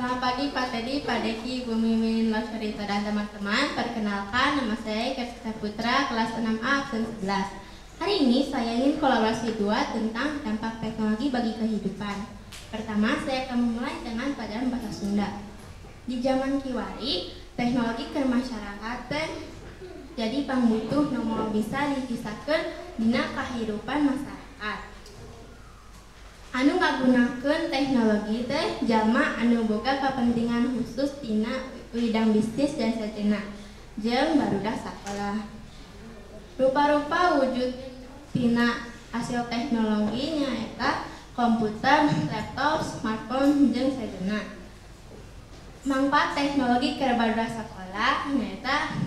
Selamat pagi Pak Teddy, Pak Deki, Bu Mimin, Losyarita, dan teman-teman. Perkenalkan, nama saya Kersita Putra, kelas 6A, absen 11. Hari ini saya ingin kolaborasi 2 tentang dampak teknologi bagi kehidupan. Pertama, saya akan memulai dengan pelajaran bahasa Sunda. Di zaman kiwari, teknologi ke masyarakat jadi pangbutuh nomor bisa dikisahkan dina kehidupan masyarakat. Anu ngagunakeun teknologi teh jalma anu boga kepentingan khusus tina bidang bisnis dan sajarna jeung barudak sakola. Rupa-rupa wujud tina hasil teknologi nyaeta komputer, laptop, smartphone jeung sajarna. Manfaat teknologi keur barudak sakola nyaeta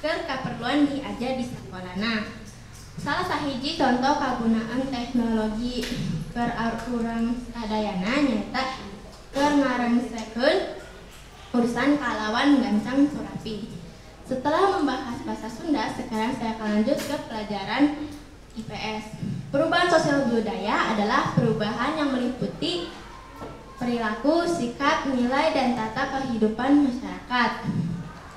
keur kaperluan diajar di sakolana. Salah sahiji contoh kagunaan teknologi keur urang sadayana nyaeta keur ngarensekeun urusan kalawan gancang surapi. Setelah membahas bahasa Sunda, sekarang saya akan lanjut ke pelajaran IPS. Perubahan sosial budaya adalah perubahan yang meliputi perilaku, sikap, nilai, dan tata kehidupan masyarakat.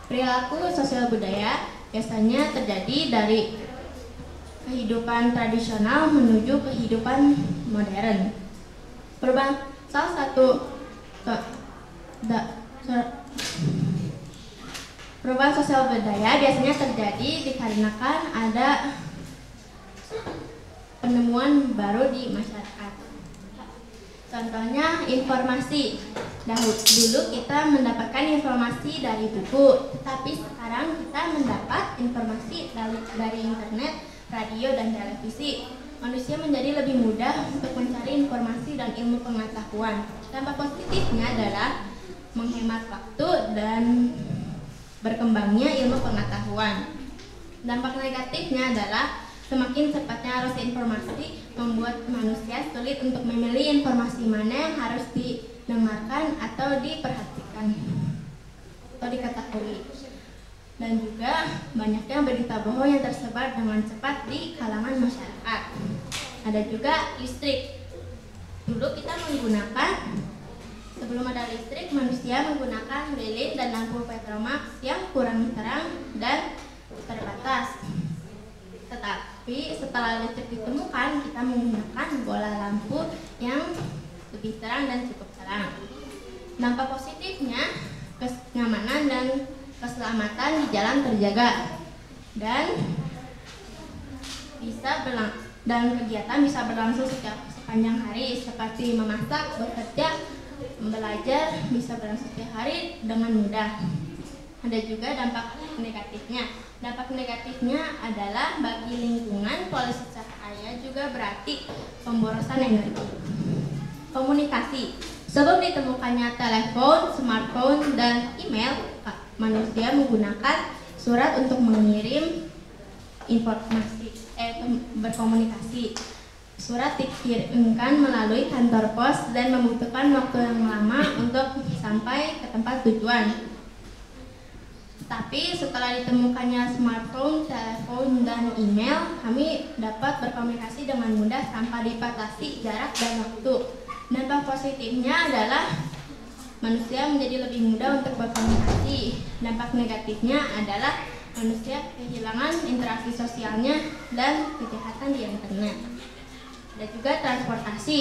Perilaku sosial budaya biasanya terjadi dari kehidupan tradisional menuju kehidupan modern. Salah satu perubahan sosial budaya biasanya terjadi dikarenakan ada penemuan baru di masyarakat. Contohnya informasi. Dulu kita mendapatkan informasi dari buku, tetapi sekarang kita mendapat informasi dari internet, radio, dan televisi. Manusia menjadi lebih mudah untuk mencari informasi dan ilmu pengetahuan. Dampak positifnya adalah menghemat waktu dan berkembangnya ilmu pengetahuan. Dampak negatifnya adalah semakin cepatnya arus informasi membuat manusia sulit untuk memilih informasi mana yang harus didengarkan atau diperhatikan atau diketahui. Dan juga banyaknya berita bohong yang tersebar dengan cepat di kalangan masyarakat. Ada juga listrik. Dulu kita sebelum ada listrik, manusia menggunakan lilin dan lampu petromax yang kurang terang dan terbatas. Tetapi setelah listrik ditemukan, kita menggunakan bola lampu yang lebih terang dan cukup terang. Dampak positifnya, kenyamanan dan keselamatan di jalan terjaga dan kegiatan bisa berlangsung sepanjang hari seperti memasak, bekerja, belajar bisa berlangsung setiap hari dengan mudah. Ada juga dampak negatifnya. Dampak negatifnya adalah bagi lingkungan, polusi cahaya juga berarti pemborosan energi. Komunikasi. Sebelum ditemukannya telepon, smartphone, dan email, manusia menggunakan surat untuk mengirim informasi, berkomunikasi. Surat dikirimkan melalui kantor pos dan membutuhkan waktu yang lama untuk sampai ke tempat tujuan. Tapi setelah ditemukannya smartphone, telepon, dan email, kami dapat berkomunikasi dengan mudah tanpa dibatasi jarak dan waktu. Dampak positifnya adalah manusia menjadi lebih mudah untuk berkomunikasi. Dampak negatifnya adalah manusia kehilangan interaksi sosialnya dan kejahatan di internet. Ada juga transportasi.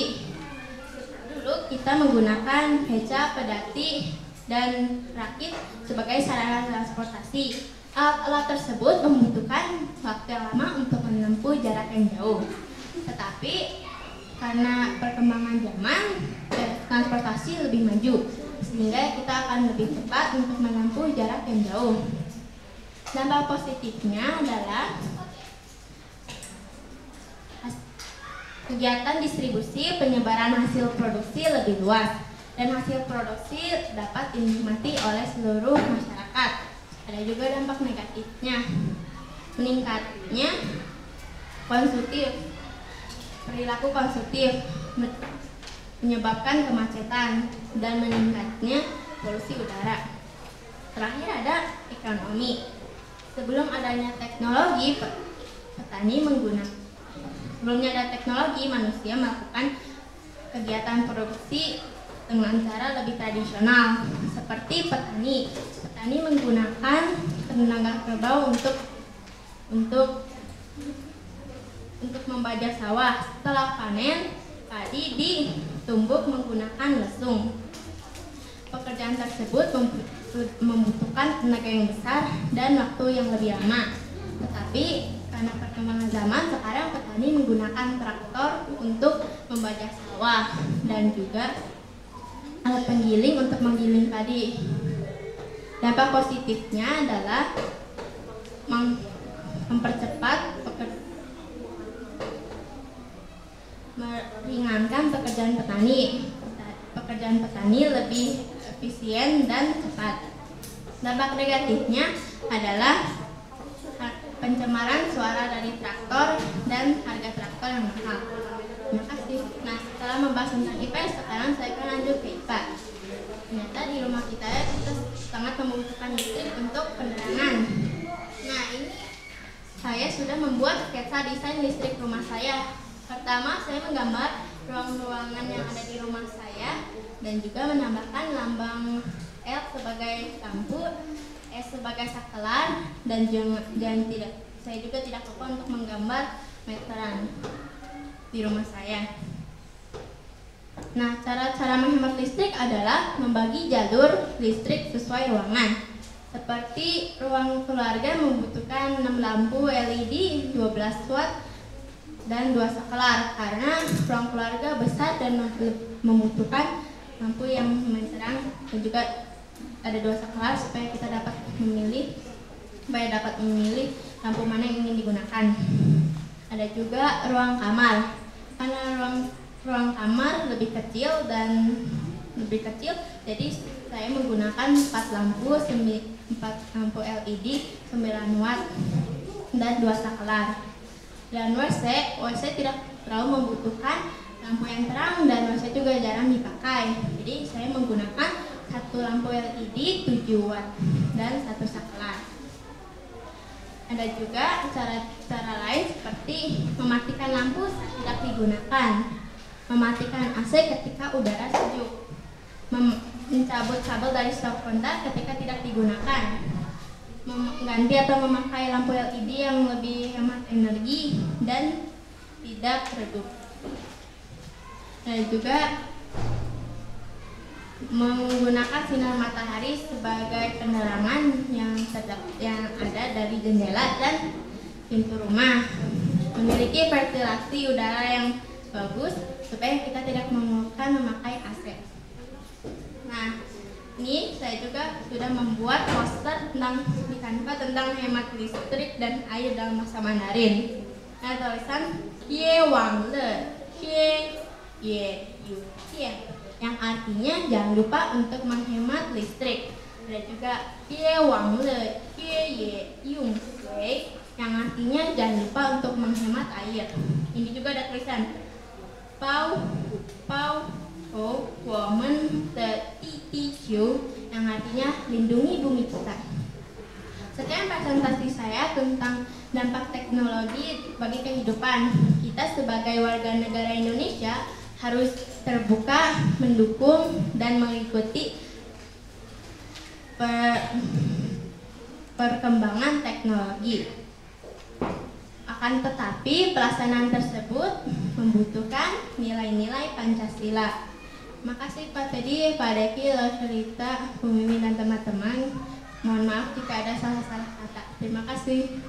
Dulu kita menggunakan beca, pedati, dan rakit sebagai sarana transportasi. Alat-alat tersebut membutuhkan waktu yang lama untuk menempuh jarak yang jauh. Tetapi karena perkembangan zaman, transportasi lebih maju, sehingga kita akan lebih cepat untuk menempuh jarak yang jauh. Dampak positifnya adalah kegiatan distribusi, penyebaran hasil produksi lebih luas, dan hasil produksi dapat dinikmati oleh seluruh masyarakat. Ada juga dampak negatifnya, meningkatnya perilaku konsumtif, menyebabkan kemacetan, dan meningkatnya polusi udara. Terakhir ada ekonomi. Sebelum adanya teknologi, sebelumnya ada teknologi, manusia melakukan kegiatan produksi dengan cara lebih tradisional, seperti petani. Petani menggunakan tenaga kerbau untuk membajak sawah. Setelah panen, padi ditumbuk menggunakan lesung. Pekerjaan tersebut membutuhkan tenaga yang besar dan waktu yang lebih lama. Tetapi karena perkembangan zaman, sekarang petani menggunakan traktor untuk membajak sawah dan juga alat penggiling untuk menggiling padi. Dampak positifnya adalah mempercepat meringankan pekerjaan petani. Pekerjaan petani lebih efisien dan cepat. Dampak negatifnya adalah pencemaran suara dari traktor dan harga traktor yang mahal. Terima kasih. Nah, setelah membahas tentang IPS, sekarang saya akan lanjut ke IPA. Ternyata di rumah kita sangat membutuhkan listrik untuk penerangan. Nah, ini saya sudah membuat sketsa desain listrik rumah saya. Pertama, saya menggambar ruang-ruangan yang ada di rumah saya dan juga menambahkan lambang L sebagai lampu, S sebagai saklar, dan saya juga tidak lupa untuk menggambar meteran di rumah saya. Nah, cara menghemat listrik adalah membagi jalur listrik sesuai ruangan. Seperti ruang keluarga membutuhkan 6 lampu LED 12 watt dan 2 saklar, karena ruang keluarga besar dan membutuhkan lampu yang lumayan terang, dan juga ada 2 saklar supaya kita dapat memilih lampu mana yang ingin digunakan. Ada juga ruang kamar, karena ruang kamar lebih kecil, jadi saya menggunakan 4 lampu LED 9 watt dan 2 saklar. Dan WC tidak terlalu membutuhkan lampu yang terang, dan WC juga jarang dipakai. Jadi saya menggunakan 1 lampu LED 7 watt dan 1 saklar. Ada juga cara lain seperti mematikan lampu saat tidak digunakan, mematikan AC ketika udara sejuk, mencabut kabel dari stop kontak ketika tidak digunakan, mengganti atau memakai lampu LED yang lebih hemat energi dan tidak redup. Dan juga menggunakan sinar matahari sebagai penerangan yang ada dari jendela dan pintu rumah. Memiliki ventilasi udara yang bagus supaya kita tidak memerlukan memakai AC. Nah, ini saya juga sudah membuat poster di Canva tentang hemat listrik dan air dalam bahasa Mandarin. Nah, tulisan Ye Wang Le Xie Ye Yu Xie, yang artinya jangan lupa untuk menghemat listrik. Ada juga Ye Wang Le Xie Ye Yung Shui, yang artinya jangan lupa untuk menghemat air. Ini juga ada tulisan Pao Ho Women the Titiu, yang artinya lindungi bumi kita. Sekian presentasi saya tentang dampak teknologi bagi kehidupan. Kita sebagai warga negara Indonesia harus terbuka, mendukung, dan mengikuti perkembangan teknologi. Akan tetapi pelaksanaan tersebut membutuhkan nilai-nilai Pancasila. Terima kasih Pak Teddy, Pak Deki, Cerita, Bu Mimin, dan teman-teman. Mohon maaf jika ada salah-salah kata. Terima kasih.